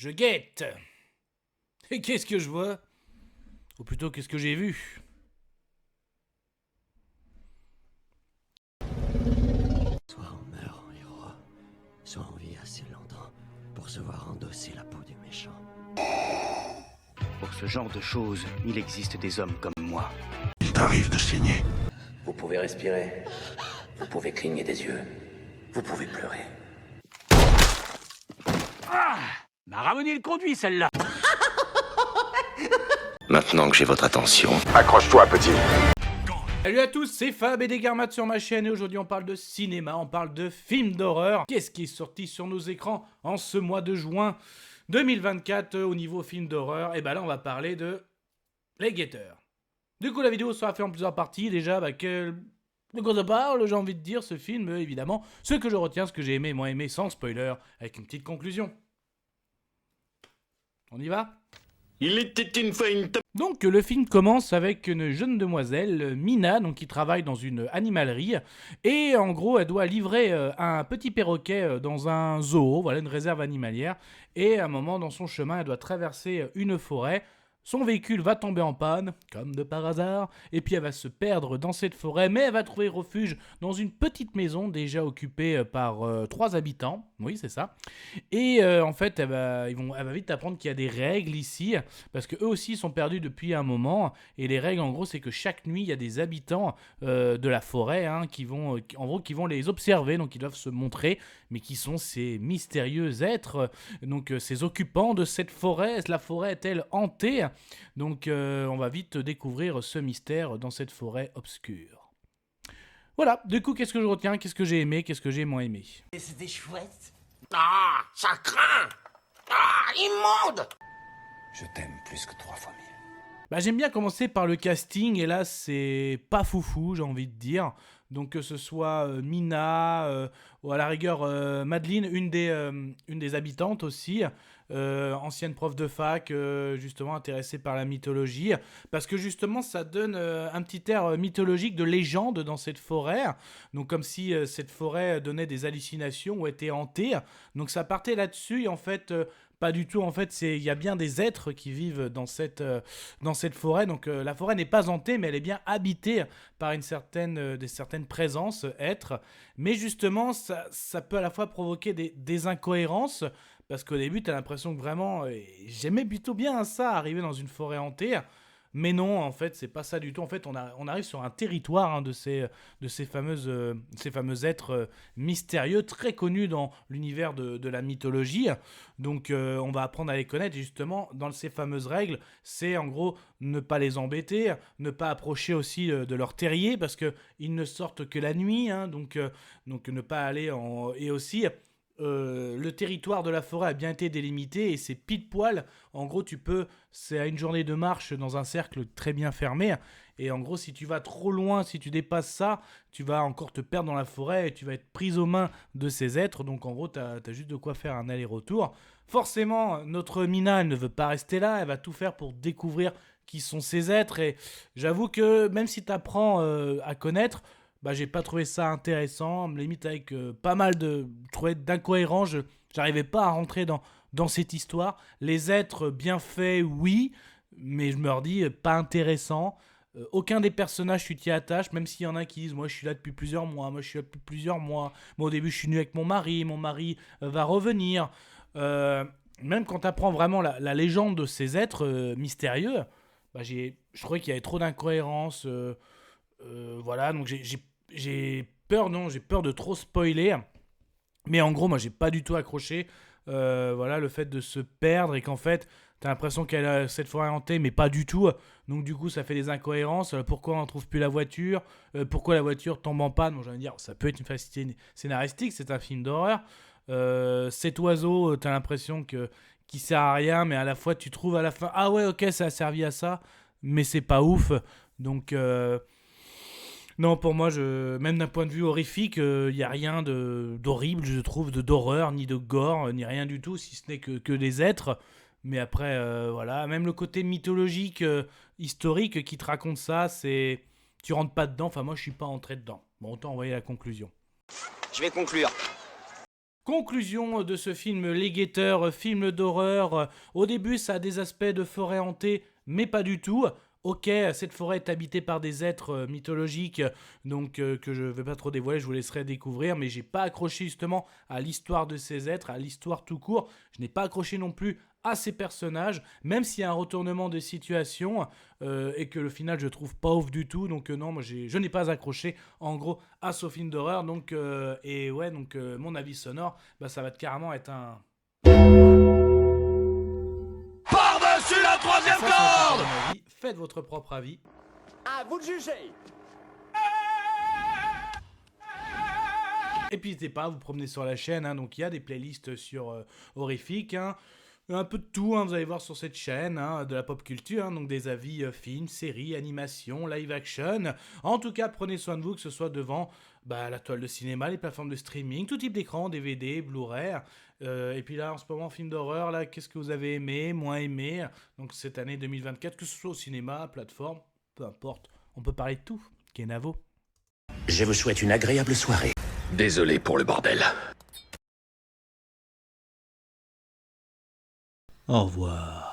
Je guette. Et qu'est-ce que je vois? Ou plutôt, qu'est-ce que j'ai vu? Soit on meurt en héros, soit on vit assez longtemps pour se voir endosser la peau du méchant. Pour ce genre de choses, il existe des hommes comme moi. Il t'arrive de saigner. Vous pouvez respirer, vous pouvez cligner des yeux, vous pouvez pleurer. Ah! M'a ramené le conduit, celle-là. Maintenant que j'ai votre attention, Accroche-toi, petit. Salut à tous, c'est Fab et Desgarmat sur ma chaîne et aujourd'hui on parle de cinéma, on parle de films d'horreur. Qu'est-ce qui est sorti sur nos écrans en ce mois de juin 2024 au niveau film d'horreur? Et bah là on va parler de Les Guetteurs. Du coup la vidéo sera faite en plusieurs parties. Déjà de quoi ça parle, j'ai envie de dire, ce film évidemment. Ce que je retiens, ce que j'ai aimé, moins aimé, sans spoiler, avec une petite conclusion. On y va ? Il était une fois une Donc le film commence avec une jeune demoiselle, Mina, donc, qui travaille dans une animalerie. Et en gros, elle doit livrer un petit perroquet dans un zoo, voilà, une réserve animalière. Et à un moment, dans son chemin, elle doit traverser une forêt. Son véhicule va tomber en panne, comme de par hasard, et puis elle va se perdre dans cette forêt, mais elle va trouver refuge dans une petite maison déjà occupée par 3 habitants, oui c'est ça, et en fait elle va vite apprendre qu'il y a des règles ici, parce qu'eux aussi sont perdus depuis un moment, et les règles en gros c'est que chaque nuit il y a des habitants de la forêt qui vont les observer, donc ils doivent se montrer, mais qui sont ces mystérieux êtres, donc ces occupants de cette forêt. La forêt est-elle hantée? Donc on va vite découvrir ce mystère dans cette forêt obscure. Voilà, du coup qu'est-ce que je retiens? Qu'est-ce que j'ai aimé? Qu'est-ce que j'ai moins aimé? Et c'était chouette. Ah, ça craint. Ah, immonde. Je t'aime plus que 3 fois 1000. Bah, j'aime bien commencer par le casting, et là c'est pas foufou, j'ai envie de dire. Donc que ce soit Mina, ou à la rigueur Madeleine, une des habitantes aussi, ancienne prof de fac, justement intéressée par la mythologie, parce que justement ça donne un petit air mythologique de légende dans cette forêt, donc comme si cette forêt donnait des hallucinations ou était hantée, donc ça partait là-dessus, et en fait pas du tout, en fait il y a bien des êtres qui vivent dans cette forêt, donc la forêt n'est pas hantée, mais elle est bien habitée par des certaines présences, êtres, mais justement ça peut à la fois provoquer des incohérences, parce qu'au début, tu as l'impression que vraiment, j'aimais plutôt bien ça, arriver dans une forêt hantée. Mais non, en fait, c'est pas ça du tout. En fait, on arrive sur un territoire de ces fameux êtres mystérieux, très connus dans l'univers de la mythologie. Donc, on va apprendre à les connaître. Et justement, dans ces fameuses règles, c'est en gros ne pas les embêter, ne pas approcher aussi de leur terrier, parce qu'ils ne sortent que la nuit. Donc ne pas aller en... Et aussi... le territoire de la forêt a bien été délimité et c'est pile poil. En gros, c'est à une journée de marche dans un cercle très bien fermé. Et en gros, si tu vas trop loin, si tu dépasses ça, tu vas encore te perdre dans la forêt et tu vas être prise aux mains de ces êtres. Donc en gros, t'as juste de quoi faire un aller-retour. Forcément, notre Mina, elle ne veut pas rester là. Elle va tout faire pour découvrir qui sont ces êtres. Et j'avoue que même si tu apprends à connaître, bah, j'ai pas trouvé ça intéressant, limite avec pas mal d'incohérences, j'arrivais pas à rentrer dans cette histoire. Les êtres bien faits, oui, mais je me redis, pas intéressant. Aucun des personnages tu t'y attaches, même s'il y en a qui disent moi je suis là depuis plusieurs mois, moi au début je suis venu avec mon mari va revenir. Même quand tu apprends vraiment la légende de ces êtres mystérieux, bah, je trouvais qu'il y avait trop d'incohérences. Voilà, donc j'ai peur de trop spoiler, mais en gros moi j'ai pas du tout accroché. Voilà, le fait de se perdre et qu'en fait t'as l'impression qu'elle a cette forêt hantée, mais pas du tout, donc du coup ça fait des incohérences. Pourquoi on trouve plus la voiture, pourquoi la voiture tombe en panne? Bon, j'ai envie de dire, ça peut être une facilité scénaristique, c'est un film d'horreur. Cet oiseau, t'as l'impression qu'il sert à rien, mais à la fois tu trouves à la fin, ah ouais ok ça a servi à ça, mais c'est pas ouf. Donc non, pour moi, même d'un point de vue horrifique, il n'y a rien d'horrible, je trouve, d'horreur, ni de gore, ni rien du tout, si ce n'est que des êtres. Mais après, voilà, même le côté mythologique, historique qui te raconte ça, tu rentres pas dedans. Enfin, moi, je suis pas entré dedans. Bon, autant envoyer la conclusion. Je vais conclure. Conclusion de ce film Les Guetteurs, film d'horreur. Au début, ça a des aspects de forêt hantée, mais pas du tout. Ok, cette forêt est habitée par des êtres mythologiques, donc que je ne vais pas trop dévoiler, je vous laisserai découvrir, mais j'ai pas accroché justement à l'histoire de ces êtres, à l'histoire tout court. Je n'ai pas accroché non plus à ces personnages, même s'il y a un retournement de situation et que le final je trouve pas ouf du tout. Donc non, moi je n'ai pas accroché en gros à ce film d'horreur. Donc mon avis sonore, bah, ça va carrément être un... Par-dessus la troisième Ça, c'est un peu corde. mon avis. Faites votre propre avis. À vous de juger. Et puis n'hésitez pas à vous promener sur la chaîne, hein, donc il y a des playlists sur horrifique, hein, un peu de tout, hein, vous allez voir sur cette chaîne, hein, de la pop culture, hein, donc des avis films, séries, animations, live action. En tout cas, prenez soin de vous, que ce soit devant la toile de cinéma, les plateformes de streaming, tout type d'écran, DVD, Blu-ray. Et puis là, en ce moment, film d'horreur, là, qu'est-ce que vous avez aimé, moins aimé? Donc cette année 2024, que ce soit au cinéma, plateforme, peu importe, on peut parler de tout. Kenavo. Je vous souhaite une agréable soirée. Désolé pour le bordel. Au revoir.